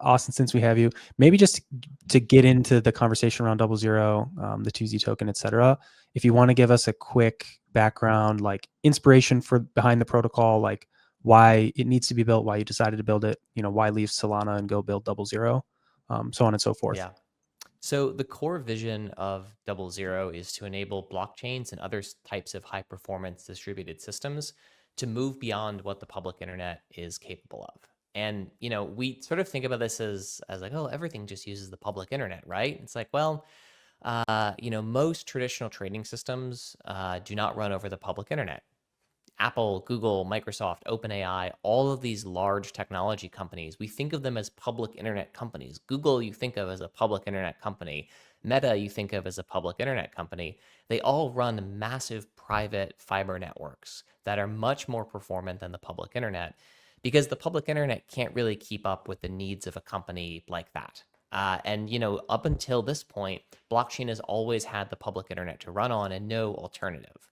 Austin, since we have you, maybe just to get into the conversation around DoubleZero, the 2Z token, et cetera, if you want to give us a quick background, like inspiration for behind the protocol, like why it needs to be built, why you decided to build it, why leave Solana and go build DoubleZero, so on and so forth. Yeah. So the core vision of DoubleZero is to enable blockchains and other types of high performance distributed systems to move beyond what the public internet is capable of. And we sort of think about this as like, oh, everything just uses the public internet, right? It's like, well, most traditional trading systems do not run over the public internet. Apple, Google, Microsoft, OpenAI, all of these large technology companies, we think of them as public internet companies. Google, you think of as a public internet company. Meta, you think of as a public internet company. They all run massive private fiber networks that are much more performant than the public internet because the public internet can't really keep up with the needs of a company like that. Up until this point, blockchain has always had the public internet to run on and no alternative.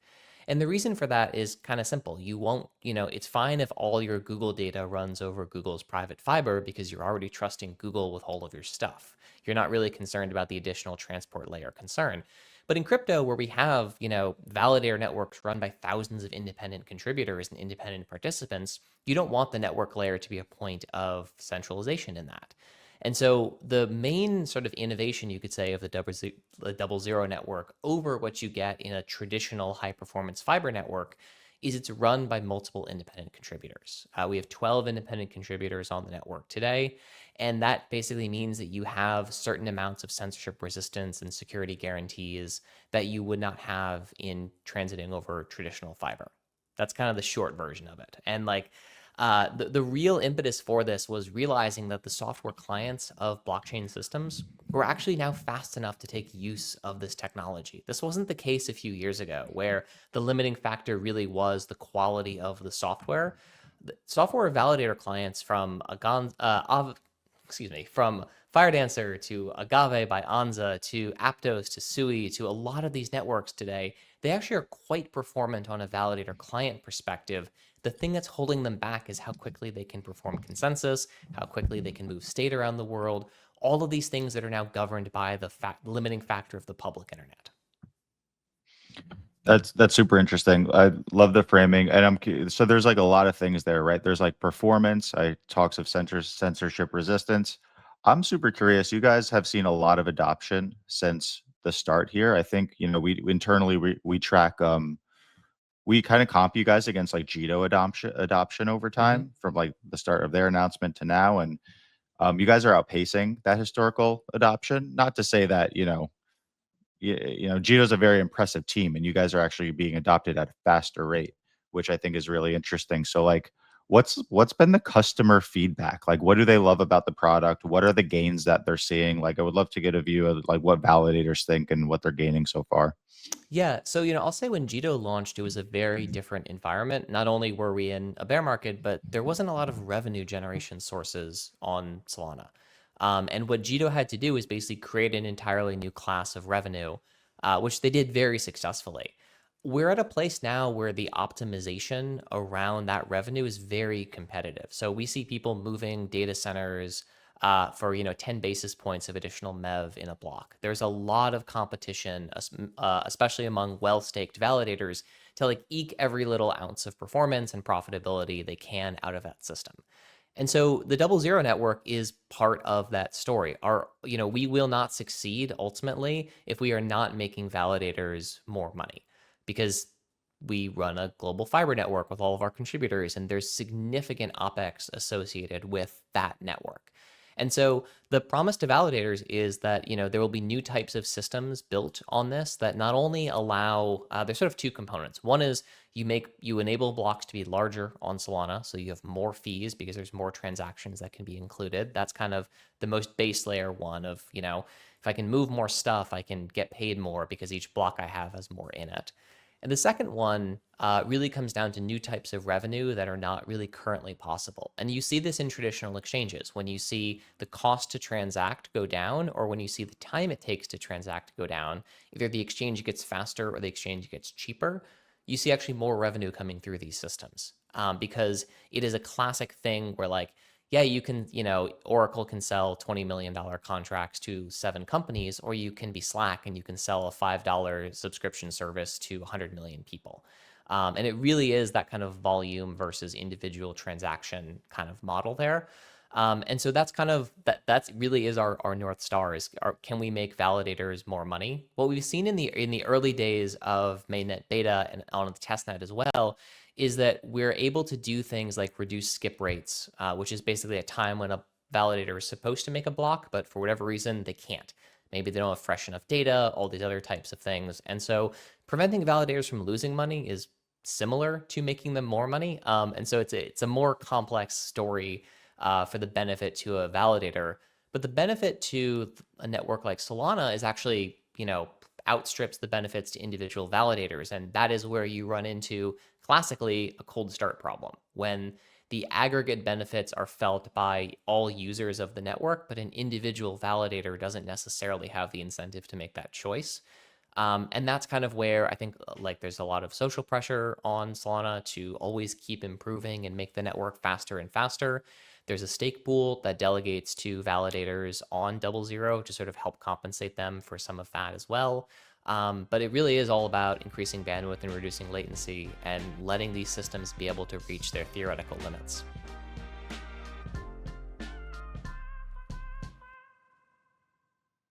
And the reason for that is kind of simple. You won't, it's fine if all your Google data runs over Google's private fiber because you're already trusting Google with all of your stuff. You're not really concerned about the additional transport layer concern. But in crypto, where we have, validator networks run by thousands of independent contributors and independent participants, you don't want the network layer to be a point of centralization in that. And so the main sort of innovation, you could say, of the DoubleZero network over what you get in a traditional high-performance fiber network is it's run by multiple independent contributors. We have 12 independent contributors on the network today, and that basically means that you have certain amounts of censorship resistance and security guarantees that you would not have in transiting over traditional fiber. That's kind of the short version of it. And the real impetus for this was realizing that the software clients of blockchain systems were actually now fast enough to take use of this technology. This wasn't the case a few years ago, where the limiting factor really was the quality of the software. The software validator clients from from Firedancer to Agave by Anza to Aptos to Sui to a lot of these networks today, they actually are quite performant on a validator client perspective. The thing that's holding them back is how quickly they can perform consensus, how quickly they can move state around the world, all of these things that are now governed by the limiting factor of the public internet. That's super interesting. I love the framing, and so there's like a lot of things there, right? There's like performance. I talks of censorship resistance. I'm super curious. You guys have seen a lot of adoption since the start here. I think we internally we track we kind of comp you guys against like Jito adoption over time from like the start of their announcement to now, and you guys are outpacing that historical adoption. Not to say that Jito's a very impressive team, and you guys are actually being adopted at a faster rate, which I think is really interesting. So, like, what's been the customer feedback? Like, what do they love about the product? What are the gains that they're seeing? Like, I would love to get a view of like what validators think and what they're gaining so far. Yeah, so I'll say when Jito launched, it was a very different environment. Not only were we in a bear market, but there wasn't a lot of revenue generation sources on Solana. And what Jito had to do is basically create an entirely new class of revenue, which they did very successfully. We're at a place now where the optimization around that revenue is very competitive. So we see people moving data centers for 10 basis points of additional MEV in a block. There's a lot of competition, especially among well-staked validators, to like eke every little ounce of performance and profitability they can out of that system. And so the DoubleZero network is part of that story. We will not succeed ultimately if we are not making validators more money, because we run a global fiber network with all of our contributors, and there's significant OpEx associated with that network. And so the promise to validators is that, there will be new types of systems built on this that not only allow, there's sort of two components. One is you enable blocks to be larger on Solana, so you have more fees because there's more transactions that can be included. That's kind of the most base layer one of, if I can move more stuff, I can get paid more because each block I have has more in it. And the second one really comes down to new types of revenue that are not really currently possible. And you see this in traditional exchanges when you see the cost to transact go down, or when you see the time it takes to transact go down. Either the exchange gets faster or the exchange gets cheaper. You see actually more revenue coming through these systems because it is a classic thing where yeah, you can, Oracle can sell $20 million contracts to 7 companies, or you can be Slack and you can sell a $5 subscription service to 100 million people. And it really is that kind of volume versus individual transaction kind of model there. And so that's kind of that really is our North Star is can we make validators more money? What we've seen in the early days of mainnet beta and on the testnet as well is that we're able to do things like reduce skip rates, which is basically a time when a validator is supposed to make a block, but for whatever reason they can't. Maybe they don't have fresh enough data, all these other types of things. And so preventing validators from losing money is similar to making them more money. And so it's a more complex story for the benefit to a validator. But the benefit to a network like Solana is actually, outstrips the benefits to individual validators. And that is where you run into classically a cold start problem when the aggregate benefits are felt by all users of the network, but an individual validator doesn't necessarily have the incentive to make that choice. And that's kind of where I think like there's a lot of social pressure on Solana to always keep improving and make the network faster and faster. There's a stake pool that delegates to validators on DoubleZero to sort of help compensate them for some of that as well. But it really is all about increasing bandwidth and reducing latency and letting these systems be able to reach their theoretical limits.